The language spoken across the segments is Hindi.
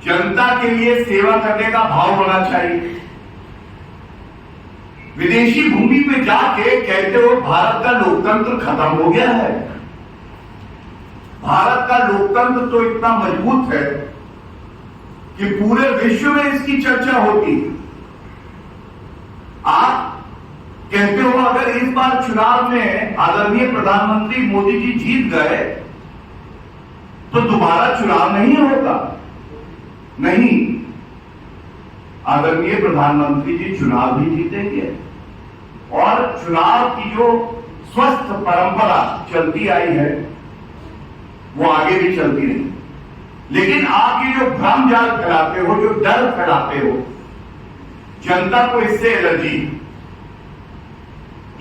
जनता के लिए सेवा करने का भाव होना चाहिए। विदेशी भूमि पे जाके कहते हो भारत का लोकतंत्र खत्म हो गया है। भारत का लोकतंत्र तो इतना मजबूत है कि पूरे विश्व में इसकी चर्चा होती है। आप कहते हो अगर इस बार चुनाव में आदरणीय प्रधानमंत्री मोदी जी जीत गए तो दोबारा चुनाव नहीं होगा। नहीं, आदरणीय प्रधानमंत्री जी चुनाव भी जीतेंगे और चुनाव की जो स्वस्थ परंपरा चलती आई है वो आगे भी चलती रही। लेकिन आप ये जो भ्रम जाल फैलाते हो, जो डर फैलाते हो, जनता को इससे एलर्जी।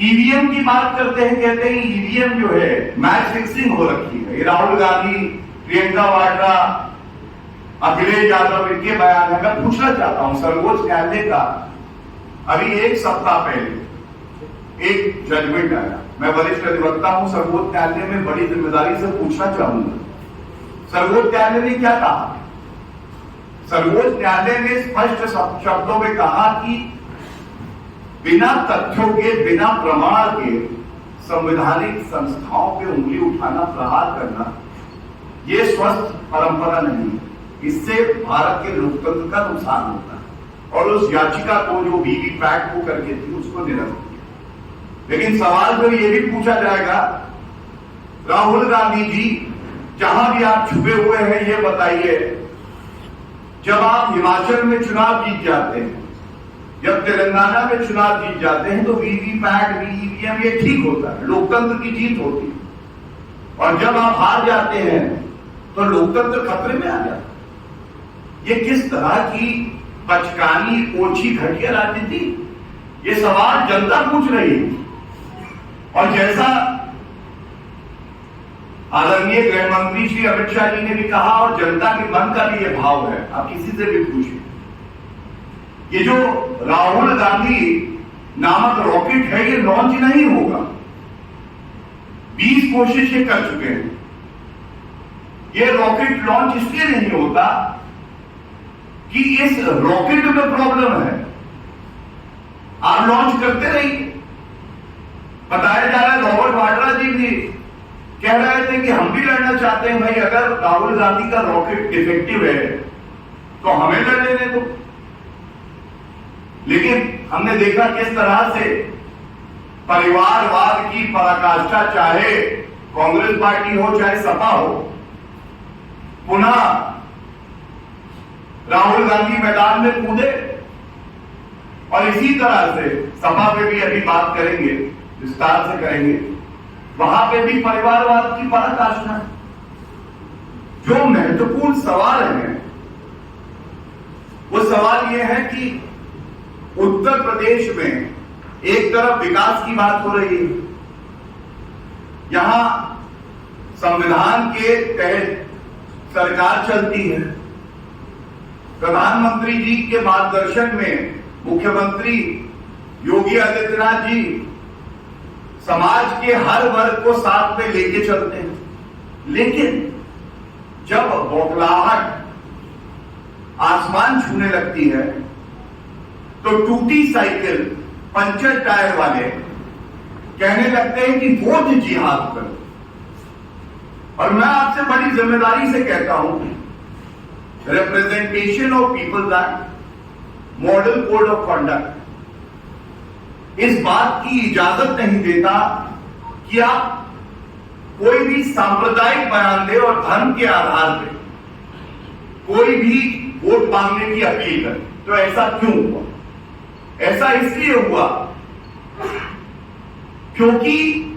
ईवीएम की बात करते हैं, कहते हैं ईवीएम जो है मैच फिक्सिंग हो रखी है। ये राहुल गांधी, प्रियंका वाड्रा, अखिलेश यादव, इनके बयान है। मैं पूछना चाहता हूं, सर्वोच्च न्यायालय का अभी एक सप्ताह पहले एक जजमेंट आया। मैं वरिष्ठ अधिवक्ता हूं, सर्वोच्च न्यायालय में बड़ी जिम्मेदारी से पूछना चाहूंगा, सर्वोच्च न्यायालय ने क्या कहा? सर्वोच्च न्यायालय ने स्पष्ट शब्दों में कहा कि बिना तथ्यों के, बिना प्रमाण के संवैधानिक संस्थाओं पे उंगली उठाना, प्रहार करना, ये स्वस्थ परंपरा नहीं है। इससे भारत के लोकतंत्र का नुकसान होता है। और उस याचिका को जो वीवीपैट को करके थी उसको निरस्त किया। लेकिन सवाल जो ये भी पूछा जाएगा, राहुल गांधी जी जहां भी आप छुपे हुए हैं ये बताइए, जब आप हिमाचल में चुनाव जीत जाते हैं, जब तेलंगाना में चुनाव जीत जाते हैं तो वीवीपैट, ईवीएम ये ठीक होता है, लोकतंत्र की जीत होती है। और जब आप हार जाते हैं तो लोकतंत्र खतरे में आ जाता है। ये किस तरह की बचकानी, ओछी, घटिया राजनीति? ये सवाल जनता पूछ रही है। और जैसा आदरणीय गृह मंत्री श्री अमित शाह जी ने भी कहा और जनता के मन का भी ये भाव है, आप किसी से भी पूछिए, ये जो राहुल गांधी नामक रॉकेट है ये लॉन्च नहीं होगा। 20 कोशिशें कर चुके हैं। ये रॉकेट लॉन्च इसलिए नहीं होता कि इस रॉकेट में प्रॉब्लम है। आप लॉन्च करते रहिए। बताया जा रहा है रॉबर्ट वाड्रा जी भी कह रहे थे कि हम भी लड़ना चाहते हैं। भाई अगर राहुल गांधी का रॉकेट डिफेक्टिव है तो हमें लड़ने दे दो। लेकिन हमने देखा किस तरह से परिवारवाद की पराकाष्ठा, चाहे कांग्रेस पार्टी हो चाहे सपा हो, पुनः राहुल गांधी मैदान में कूदे। और इसी तरह से सपा पे भी अभी बात करेंगे, विस्तार से करेंगे, वहां पे भी परिवारवाद की पराकाष्ठा है। जो महत्वपूर्ण सवाल है वो सवाल यह है कि उत्तर प्रदेश में एक तरफ विकास की बात हो रही है, यहां संविधान के तहत सरकार चलती है, प्रधानमंत्री जी के मार्गदर्शन में मुख्यमंत्री योगी आदित्यनाथ जी समाज के हर वर्ग को साथ में लेके चलते हैं। लेकिन जब बौखलाहट आसमान छूने लगती है तो टूटी साइकिल, पंचर टायर वाले कहने लगते हैं कि वोट जिहाद करो। और मैं आपसे बड़ी जिम्मेदारी से कहता हूं, representation of people's act, model code of conduct इस बात की इजाजत नहीं देता कि आप कोई भी सांप्रदायिक बयान दे और धर्म के आधार पर कोई भी वोट मांगने की अपील करे। तो ऐसा क्यों हुआ? ऐसा इसलिए हुआ क्योंकि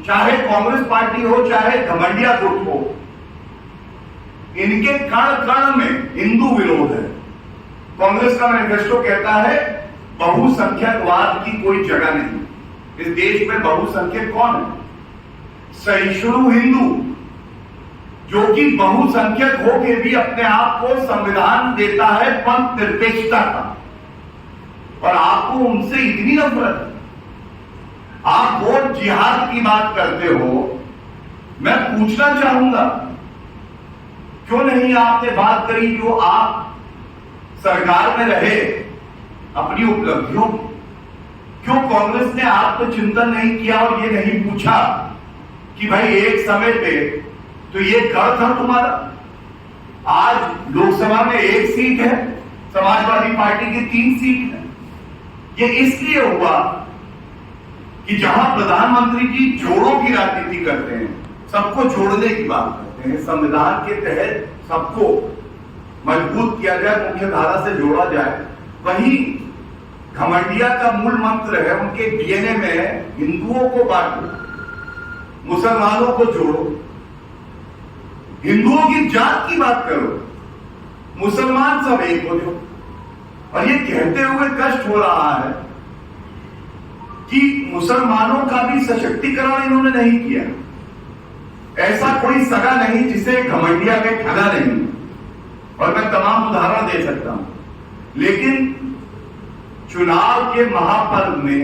चाहे कांग्रेस पार्टी हो चाहे घमंडिया गुट हो, इनके कण कण में हिंदू विरोध है। कांग्रेस का मैनिफेस्टो कहता है बहुसंख्यकवाद की कोई जगह नहीं। इस देश में बहुसंख्यक कौन है? सहिष्णु हिंदू, जो कि बहुसंख्यक होके भी अपने आप को संविधान देता है पंथ निरपेक्षता का। और आपको उनसे इतनी नफरत है, आप वोट जिहाद की बात करते हो। मैं पूछना चाहूंगा, क्यों नहीं आपने बात करी जो आप सरकार में रहे, अपनी उपलब्धियों, क्यों कांग्रेस ने आत्मचिंतन नहीं किया और ये नहीं पूछा कि भाई एक समय पे तो ये गढ़ था तुम्हारा, आज लोकसभा में 1 सीट है, समाजवादी पार्टी की 3 सीट है। ये इसलिए हुआ कि जहां प्रधानमंत्री जी जोड़ों की राजनीति करते हैं, सबको जोड़ने की बात करते हैं, संविधान के तहत सबको मजबूत किया जाए, मुख्य धारा से जोड़ा जाए, वही घमंडिया का मूल मंत्र है, उनके डीएनए में है, हिंदुओं को बांटो, मुसलमानों को जोड़ो, हिंदुओं की जात की बात करो, मुसलमान सब एक हो जाओ। और ये कहते हुए कष्ट हो रहा है कि मुसलमानों का भी सशक्तिकरण इन्होंने नहीं किया। ऐसा कोई सगा नहीं जिसे घमंडिया में ठगा नहीं, और मैं तमाम उदाहरण दे सकता हूं। लेकिन चुनाव के महापर्व में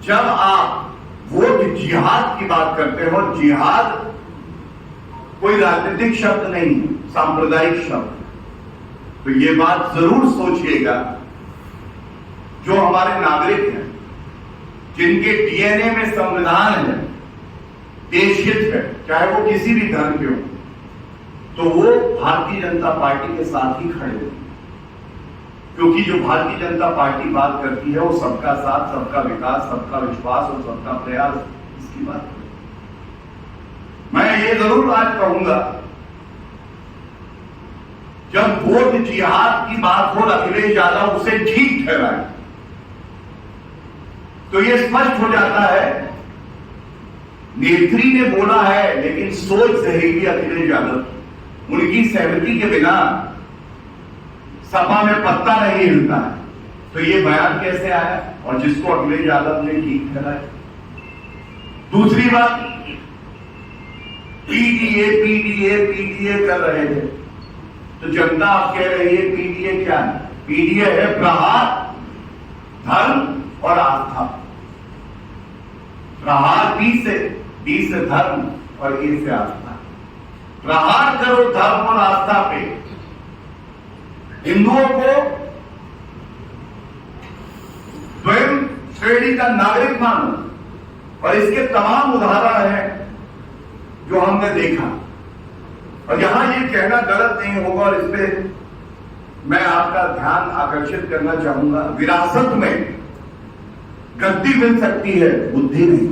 जब आप वोट जिहाद की बात करते हो, जिहाद कोई राजनीतिक शब्द नहीं, सांप्रदायिक शब्द, तो ये बात जरूर सोचिएगा, जो हमारे नागरिक हैं, जिनके डीएनए में संविधान है, देशहित है, चाहे वो किसी भी धर्म के हो, तो वो भारतीय जनता पार्टी के साथ ही खड़े हैं। क्योंकि जो भारतीय जनता पार्टी बात करती है वो सबका साथ, सबका विकास, सबका विश्वास और सबका प्रयास, इसकी बात है। मैं ये जरूर आज कहूंगा, जब वोट जिहाद की बात हो, अखिलेश यादव उसे ठीक ठहराए, तो ये स्पष्ट हो जाता है, नेत्री ने बोला है लेकिन सोच जहरीली अखिलेश यादव, उनकी सहमति के बिना सपा में पत्ता नहीं हिलता है। तो ये बयान कैसे आया, और जिसको अखिलेश यादव ने ठीक ठहराया। दूसरी बात, पीडीए पीडीए पीडीए कर रहे थे, तो जनता आप कह रही है पीडीए क्या है? पीडीए है प्रहार, धर्म और आस्था। प्रहार बी से धर्म और ए से आस्था। प्रहार करो धर्म और आस्था पे, हिंदुओं को स्वयं श्रेणी का नागरिक मानो, और इसके तमाम उदाहरण हैं जो हमने देखा। और यहां ये कहना गलत नहीं होगा, और इस पे मैं आपका ध्यान आकर्षित करना चाहूंगा, विरासत में गद्दी मिल सकती है, बुद्धि नहीं।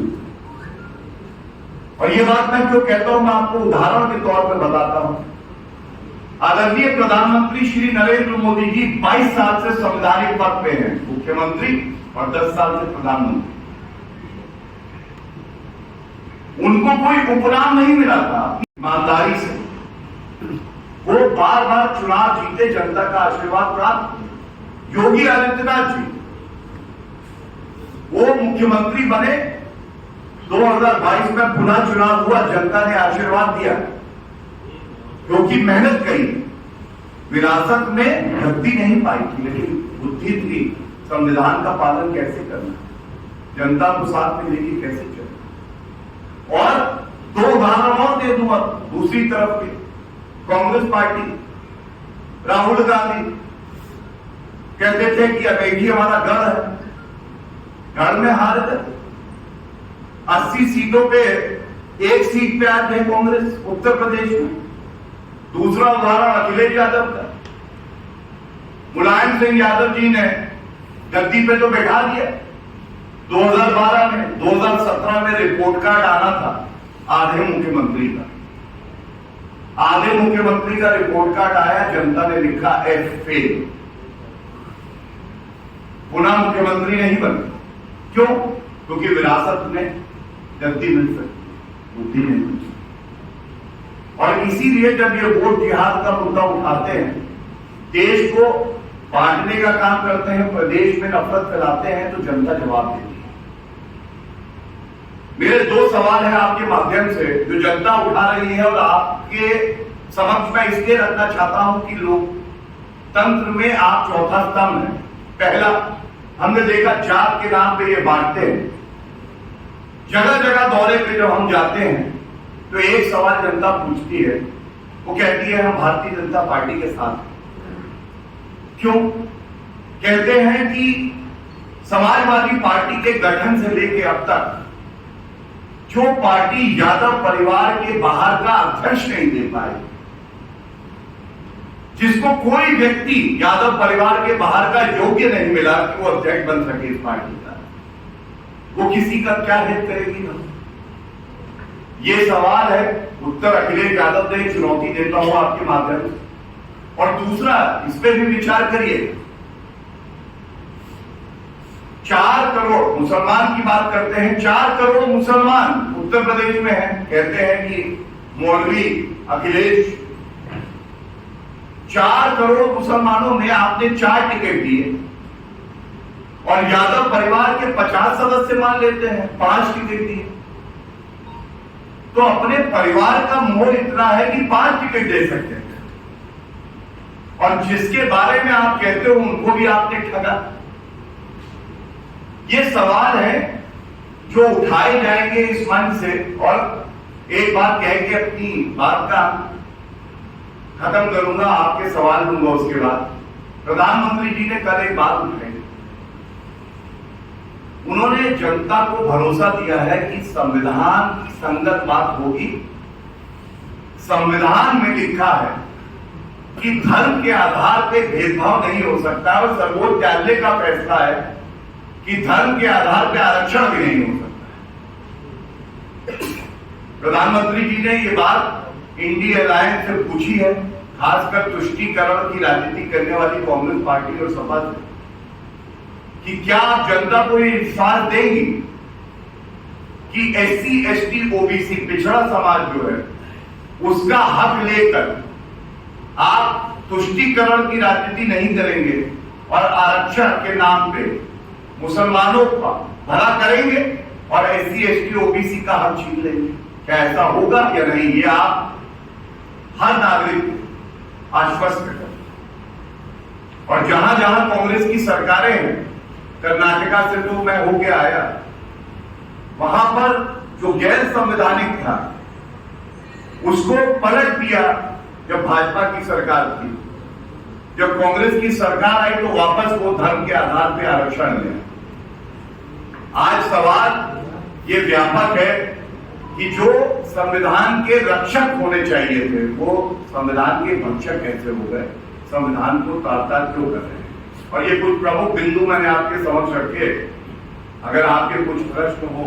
और ये बात मैं क्यों कहता हूं, मैं आपको उदाहरण के तौर पर बताता हूं। आदरणीय प्रधानमंत्री श्री नरेंद्र मोदी जी 22 साल से संवैधानिक पद पे हैं, मुख्यमंत्री, और 10 साल से प्रधानमंत्री। उनको कोई उपनाम नहीं मिला था, ईमानदारी से वो बार बार चुनाव जीते, जनता का आशीर्वाद प्राप्त। योगी आदित्यनाथ जी वो मुख्यमंत्री बने, 2022 में पुनः चुनाव हुआ, जनता ने आशीर्वाद दिया क्योंकि मेहनत करी। विरासत में गद्दी नहीं पाई थी, लेकिन बुद्धि थी, संविधान का पालन कैसे करना, जनता को साथ में लेके कैसे चलना। और 2 उदाहरण और दे दूंगा दूसरी तरफ के, कांग्रेस पार्टी, राहुल गांधी कहते थे कि अमेठी हमारा गढ़ है, गढ़ में हार गए। 80 सीटों पे 1 सीट पे आज है कांग्रेस उत्तर प्रदेश में। दूसरा उदाहरण अखिलेश यादव का, मुलायम सिंह यादव जी ने गद्दी पे तो बैठा दिया 2012 में, 2017 में रिपोर्ट कार्ड आना था आधे मुख्यमंत्री का, आधे मुख्यमंत्री का रिपोर्ट कार्ड आया, जनता ने लिखा एफ फेल, पुनः मुख्यमंत्री नहीं बने। क्यों? क्योंकि विरासत में गद्दी मिल सकती, बुद्धि नहीं मिल सकती। और इसीलिए जब ये वोट जिहाद का मुद्दा उठाते हैं, देश को बांटने का काम करते हैं, प्रदेश में नफरत फैलाते हैं, तो जनता जवाब देती है। मेरे 2 सवाल हैं आपके माध्यम से जो जनता उठा रही है, और आपके समक्ष मैं इसलिए रखना चाहता हूं कि लोकतंत्र में आप चौथा स्तंभ है। पहला, हमने देखा जात के नाम पे ये बांटते हैं। जगह जगह दौरे पे जब हम जाते हैं तो एक सवाल जनता पूछती है, वो कहती है हम भारतीय जनता पार्टी के साथ हैं। क्यों? कहते हैं कि समाजवादी पार्टी के गठन से लेकर अब तक जो पार्टी यादव परिवार के बाहर का अध्यक्ष नहीं दे पाई, जिसको कोई व्यक्ति यादव परिवार के बाहर का योग्य नहीं मिला कि वो अध्यक्ष बन सके इस पार्टी का, वो किसी का क्या हित करेगी ना? ये सवाल है, उत्तर अखिलेश यादव ने चुनौती देता हूं आपके माध्यम से। और दूसरा, इस पे भी विचार करिए, 4 करोड़ मुसलमान की बात करते हैं, 4 करोड़ मुसलमान उत्तर प्रदेश में हैं। कहते हैं कि मौलवी अखिलेश, 4 करोड़ मुसलमानों में आपने 4 टिकट दिए और यादव परिवार के 50 सदस्य मान लेते हैं, 5 टिकट दिए। तो अपने परिवार का मोह इतना है कि 5 टिकट दे सकते हैं, और जिसके बारे में आप कहते हो उनको भी आपने ठगा। ये सवाल है जो उठाए जाएंगे इस मंच से। और एक बात कह के अपनी बात का खत्म करूंगा, आपके सवाल दूंगा उसके बाद। प्रधानमंत्री जी ने कल एक बात उठाई, उन्होंने जनता को भरोसा दिया है कि संविधान की संगत बात होगी। संविधान में लिखा है कि धर्म के आधार पर भेदभाव नहीं हो सकता, और सर्वोच्च न्यायालय का फैसला है कि धर्म के आधार पर आरक्षण भी नहीं हो सकता। प्रधानमंत्री जी ने ये बात इंडिया अलायंस से पूछी है, खासकर तुष्टीकरण की राजनीति करने वाली कांग्रेस पार्टी और सपा से, कि क्या आप जनता को ये विश्वास देंगी कि SC ST OBC पिछड़ा समाज जो है उसका हक लेकर आप तुष्टीकरण की राजनीति नहीं करेंगे और आरक्षण के नाम पे मुसलमानों का भला करेंगे और SC ST OBC का हक छीन लेंगे? क्या ऐसा होगा या नहीं, ये आप हर नागरिक को आश्वस्त करें। और जहां जहां कांग्रेस की सरकारें हैं, कर्नाटका से तो मैं होके आया, वहां पर जो गैर संवैधानिक था उसको पलट दिया जब भाजपा की सरकार थी। जब कांग्रेस की सरकार आई तो वापस वो धर्म के आधार पर आरक्षण लिया। आज सवाल ये व्यापक है कि जो संविधान के रक्षक होने चाहिए थे वो संविधान के भक्षक कैसे हो गए, संविधान को तार-तार क्यों कर रहे हैं। और ये कुछ प्रमुख बिंदु मैंने आपके समक्ष रखे, अगर आपके कुछ प्रश्न हो